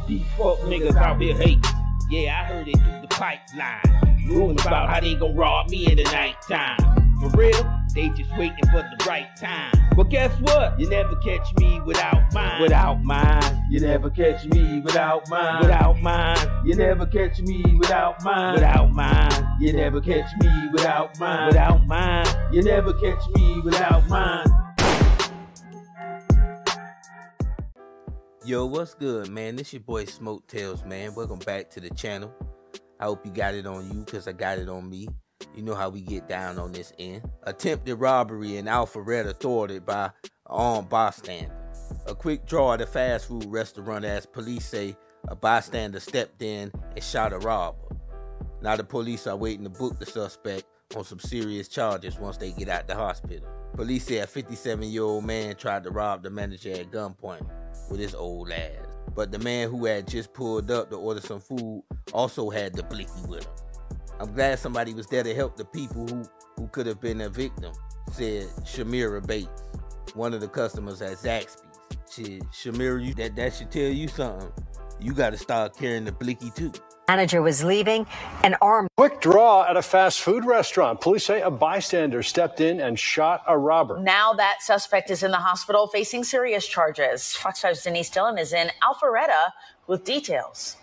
These fuck niggas out here hate. Yeah, I heard it through the pipeline. Rumors about how they gon' rob me in the nighttime. For real, they just waiting for the right time. But guess what? You never catch me without mine. Without mine. You never catch me without mine. Without mine. You never catch me without mine. Without mine. You never catch me without mine. Without mine. You never catch me without mine. Yo, what's good, man? This your boy Smoke Tales, man. Welcome back to the channel. I hope you got it on you, because I got it on me. You know how we get down on this end. Attempted robbery in Alpharetta thwarted by an armed bystander. A quick draw at a fast food restaurant as police say a bystander stepped in and shot a robber. Now the police are waiting to book the suspect on some serious charges once they get out the hospital. Police say a 57-year-old man tried to rob the manager at gunpoint with his old ass. But the man who had just pulled up to order some food also had the blicky with him. I'm glad somebody was there to help the people who could have been a victim, said Shamira Bates, one of the customers at Zaxby's. Shit, Shamira, that should tell you something. You got to start carrying the blicky too. Manager was leaving an armed. Quick draw at a fast food restaurant. Police say a bystander stepped in and shot a robber. Now that suspect is in the hospital facing serious charges. Fox 5's Denise Dillon is in Alpharetta with details.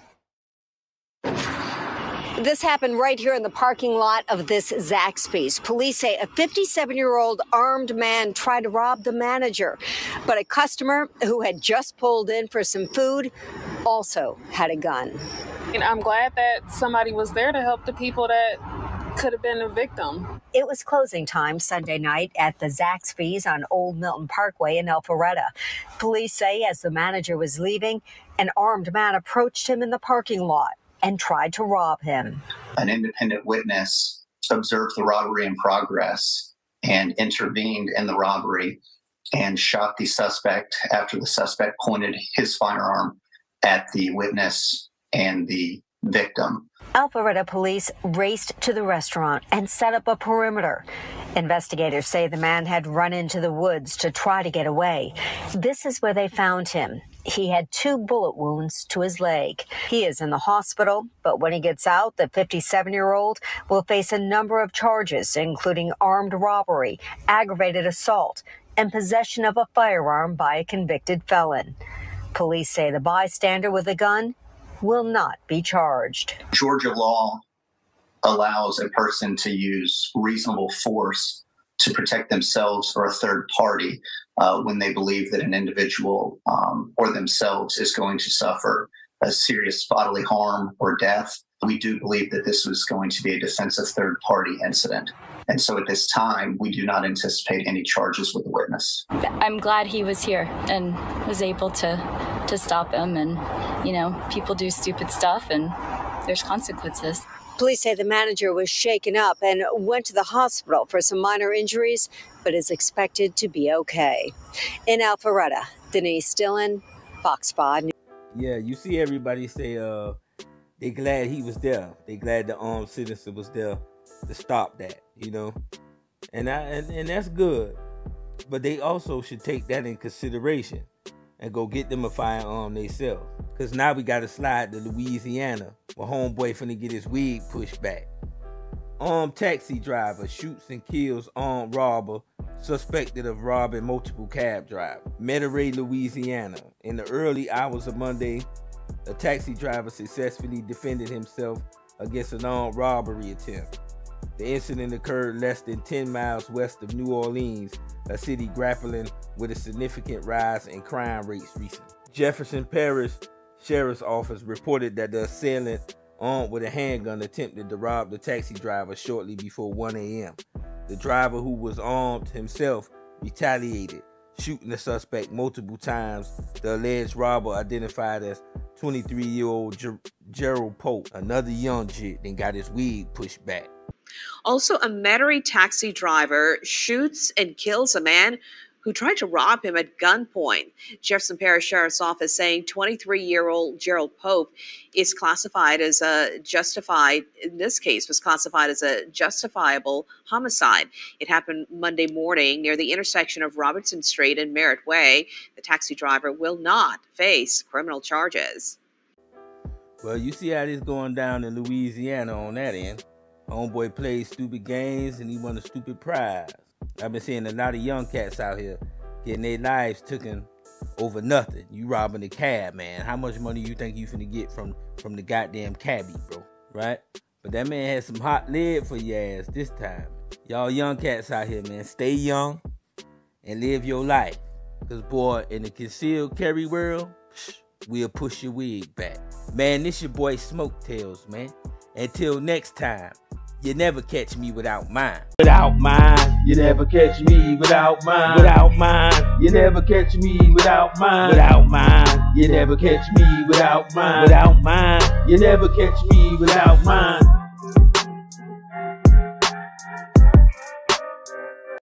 This happened right here in the parking lot of this Zaxby's. Police say a 57-year-old armed man tried to rob the manager, but a customer who had just pulled in for some food also had a gun. And I'm glad that somebody was there to help the people that could have been a victim. It was closing time Sunday night at the Zaxby's on Old Milton Parkway in Alpharetta. Police say as the manager was leaving, an armed man approached him in the parking lot and tried to rob him. An independent witness observed the robbery in progress and intervened in the robbery and shot the suspect after the suspect pointed his firearm at the witness and the victim. Alpharetta police raced to the restaurant and set up a perimeter. Investigators say the man had run into the woods to try to get away. This is where they found him. He had 2 bullet wounds to his leg. He is in the hospital, but when he gets out, the 57-year-old will face a number of charges, including armed robbery, aggravated assault, and possession of a firearm by a convicted felon. Police say the bystander with a gun will not be charged. Georgia law allows a person to use reasonable force to protect themselves or a third party when they believe that an individual or themselves is going to suffer a serious bodily harm or death. We do believe that this was going to be a defensive third party incident. And so at this time, we do not anticipate any charges with the witness. I'm glad he was here and was able to stop him. And, you know, people do stupid stuff and there's consequences. Police say the manager was shaken up and went to the hospital for some minor injuries, but is expected to be okay. In Alpharetta, Denise Dillon, Fox 5. Yeah, you see everybody say they glad he was there. They glad the armed citizen was there to stop that, you know. And that's good. But they also should take that in consideration and go get them a firearm themselves. Because now we got to slide to Louisiana where homeboy finna get his wig pushed back. Armed taxi driver shoots and kills armed robber suspected of robbing multiple cab drivers. Metairie, Louisiana. In the early hours of Monday, a taxi driver successfully defended himself against an armed robbery attempt. The incident occurred less than 10 miles west of New Orleans, a city grappling with a significant rise in crime rates recently. Jefferson Parish Sheriff's Office reported that the assailant, armed with a handgun, attempted to rob the taxi driver shortly before 1 a.m. The driver, who was armed himself, retaliated, shooting the suspect multiple times. The alleged robber, identified as 23-year-old Gerald Pope, another young jit, then got his wig pushed back. Also, a Metairie taxi driver shoots and kills a man who tried to rob him at gunpoint. Jefferson Parish Sheriff's Office saying 23-year-old Gerald Pope is classified as in this case, was classified as a justifiable homicide. It happened Monday morning near the intersection of Robertson Street and Merritt Way. The taxi driver will not face criminal charges. Well, you see how this going down in Louisiana on that end. Homeboy plays stupid games and he won a stupid prize. I've been seeing a lot of young cats out here getting their lives taken over nothing. You robbing a cab, man. How much money you think you finna get from the goddamn cabbie, bro? Right? But that man had some hot lead for your ass this time. Y'all young cats out here, man, stay young and live your life. Cause boy, in the concealed carry world, we'll push your wig back. Man, this your boy Smoke Tales, man. Until next time, you never catch me without mine. Without mine, you never catch me without mine. Without mine, you never catch me without mine. Without mine, you never catch me without mine. Without mine, you never catch me without mine.